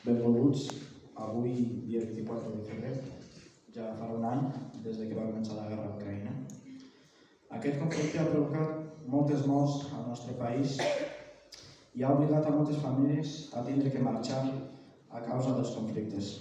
Benvolguts, avui, dia 24 de febrer, ja farà un any des que va començar la guerra a Ucraïna. Aquest conflicte ha provocat moltes morts al nostre país i ha obligat a moltes famílies a tindre que marxar a causa dels conflictes.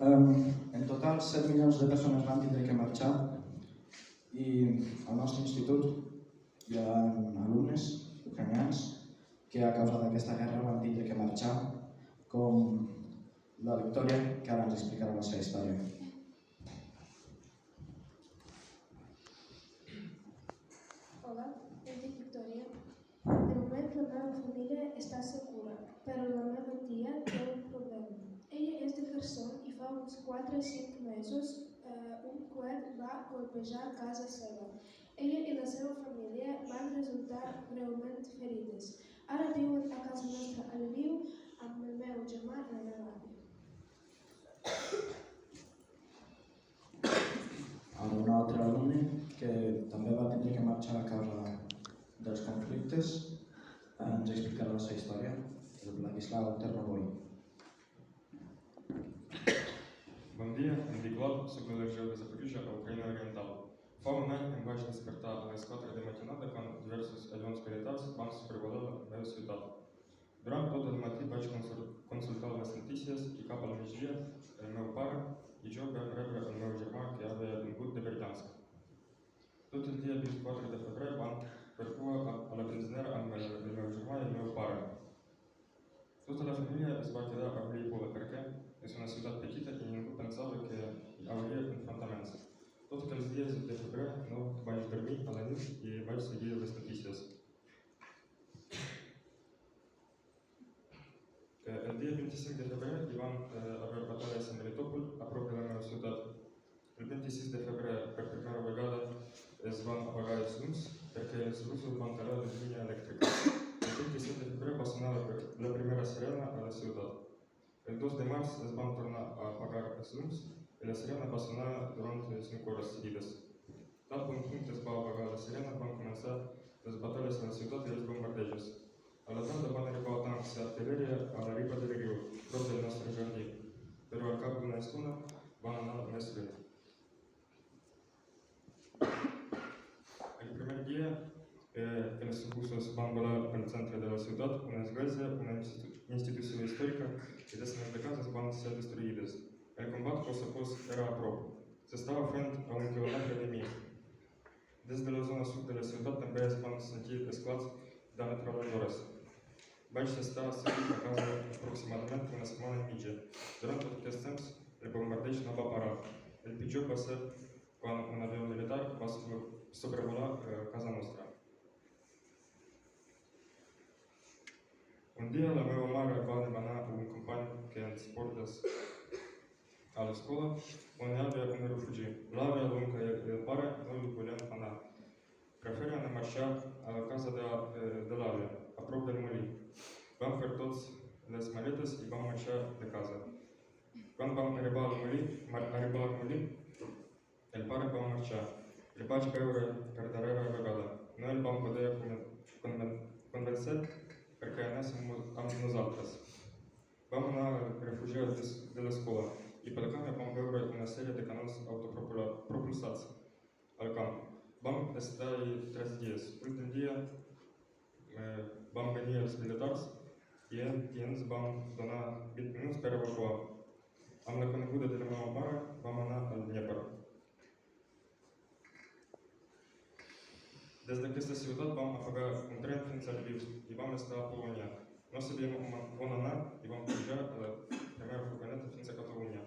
En total, 7 milions de persones van tindre que marxar i al nostre institut hi ha alumnes ucranians que a causa d'aquesta guerra van tindre que marxar, com la Victòria, que ara ens explicarà la seva història. Hola, em dic Victòria. De moment la meva família està segura, però la meva tia té un problema. Ella és de Kherson i fa uns 4 o 5 mesos un coet va colpejar casa seva. Ella i la seva família van resultar greument ferides. Ara viuen a casa nostra a Lviv amb el meu germà i la meva àvia. Ara un altre alumne que també va tenir que marxar a causa dels conflictes ens explicarà la seva història, el Vladislau Ternoboi. Bon dia, em dic Vlad, soc de la regió de Zaporižžia, a Ucraïna Oriental. Fa un any em vaig despertar a les 4 de matinada quan diversos avions militars van sobrevolar la meva ciutat. Durant tot el matí vaig consultar les notícies i cap al migdia el meu pare i jo vam rebre el meu germà que havia vingut de Berdiansk. Tot el dia 24 de febrer van per cua a la benzinera amb el meu germà i el meu pare. Tota la família es va quedar a Mariupol perquè és una ciutat petita i ningú pensava que hi hauria enfrontaments. Tots els dies de febrer no vaig dormir a la nit i vaig seguir les notícies. El dia 25 de febrer hi van haver batalles a Melitopol, a prop de la meva ciutat. El 26 de febrer, per primera vegada, es van apagar els llums perquè els russos van tallar la línia elèctrica. El 27 de febrer va sonar la primera sirena a la ciutat. El 2 de març es van tornar a apagar els llums i la sirena va sonar durant 5 hores seguides. Tal com es va apagar la sirena, van començar les batalles a la ciutat i els bombardejos. A la tarda van arribar tancs i artilleria a la riba del riu, prop del nostre jardí, però al cap d'una estona van anar més lluny. El primer dia els russos van volar pel centre de la ciutat, una església, una institució històrica i desenes de cases van ser destruïdes. El combat cos a cos era a prop. S'estava fent a 1 quilòmetre de mi. Des de la zona sud de la ciutat també es van sentir esclats d'ametralladores. Vaig estar segut a casa aproximadament una setmana i mitja. Durant tot aquest temps, el bombardeig no va parar. El pitjor va ser quan un avió militar va sobrevolar casa nostra. Un dia la meva mare va demanar a un company que ens portés a l'escola on hi havia un refugi. L'àvia, l'oncle i el pare no hi volien anar. Preferien marxar a la casa de l'àvia, a prop del molí. Vam fer tots les maletes i vam marxar de casa. Quan vam arribar al molí, el pare va marxar. El vaig veure per darrera vegada. No el vam poder convencer perquè anés amb nosaltres. Vam anar a refugiats de l'escola i pel camp vam veure una sèrie de canons autopropulsats al camp. Vam estar-hi 3 dies. L'últim dia van venir els militars i ens van donar 20 minuts per evacuar. Amb la coneguda de la meva mare vam anar al Dnieper. Des d'aquesta ciutat vam apagar un tren fins a Lviv i vam estar a Polònia. No sabíem on anar i vam pujar a la primera furgoneta fins a Catalunya.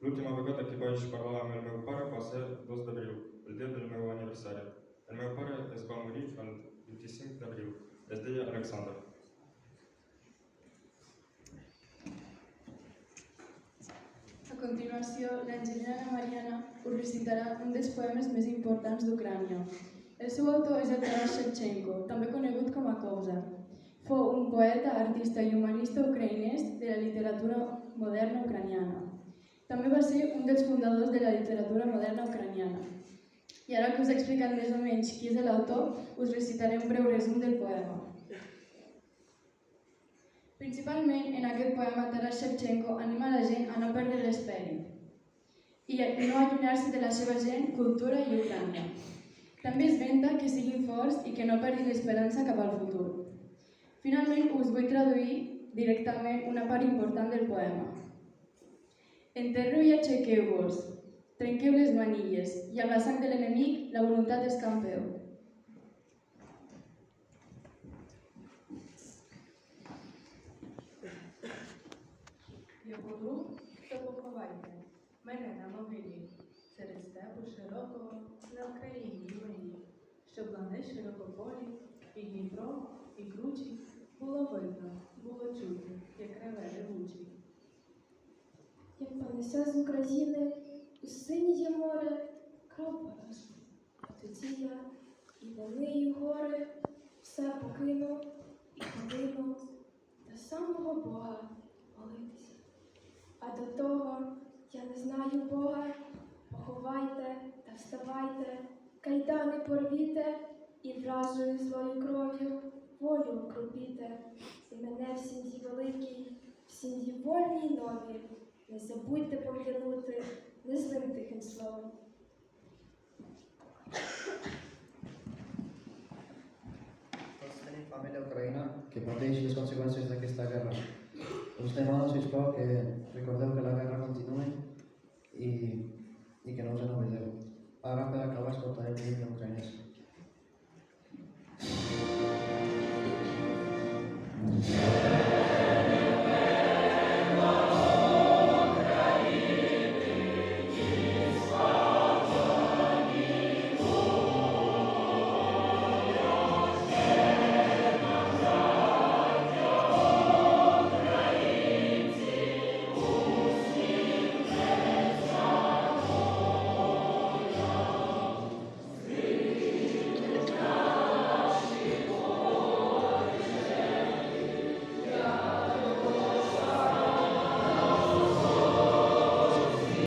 L'última vegada que vaig parlar amb el meu pare va ser el 2 d'abril, el dia del meu aniversari. El meu pare es va morir el 25 d'abril. Es deia Alexander. A continuació, l'enginyera Mariana us recitarà un dels poemes més importants d'Ucrània. El seu autor és el Taras Shevchenko, també conegut com a Kovzar. Fou un poeta, artista i humanista ucraïnès de la literatura moderna ucraniana. També va ser un dels fundadors de la literatura moderna ucraniana. I ara que us he explicat més o menys qui és l'autor, us recitaré un breu resum del poema. Principalment en aquest poema Taras Shevchenko anima la gent a no perdre l'esperit i no allunyar-se de la seva gent, cultura i Ucrània. També esmenta que siguin forts i que no perdin l'esperança cap al futur. Finalment us vull traduir directament una part important del poema. Enterreu i aixequeu-vos, trenqueu les manilles i amb la sang de l'enemic la voluntat escampeu. Його друг то поховайте, мене на могилі, серед степу широкого на Україні й мені, щоб лани широкополі, і Дніпро, і кручі, було видно, було чути, як реве ревучий. Як понесе з України у синє море кров поражу, а тоді я і вони, і гори все покину і подину до самого Бога молитися. А до того я не знаю Бога, поховайте та вставайте, кайдани порвіте і вражою злою кров'ю волю окропіте. І мене в сім'ї великій, в сім'ї вольній нові, не забудьте пом'янути незлим тихим словом. Tots tenim família a Ucraïna que pateix les conseqüències d'aquesta guerra. Us demano, sisplau, que recordeu que la guerra continua i que no us n'oblideu. Ara, per acabar, escoltarem l'himne ucraïnès. Yeah.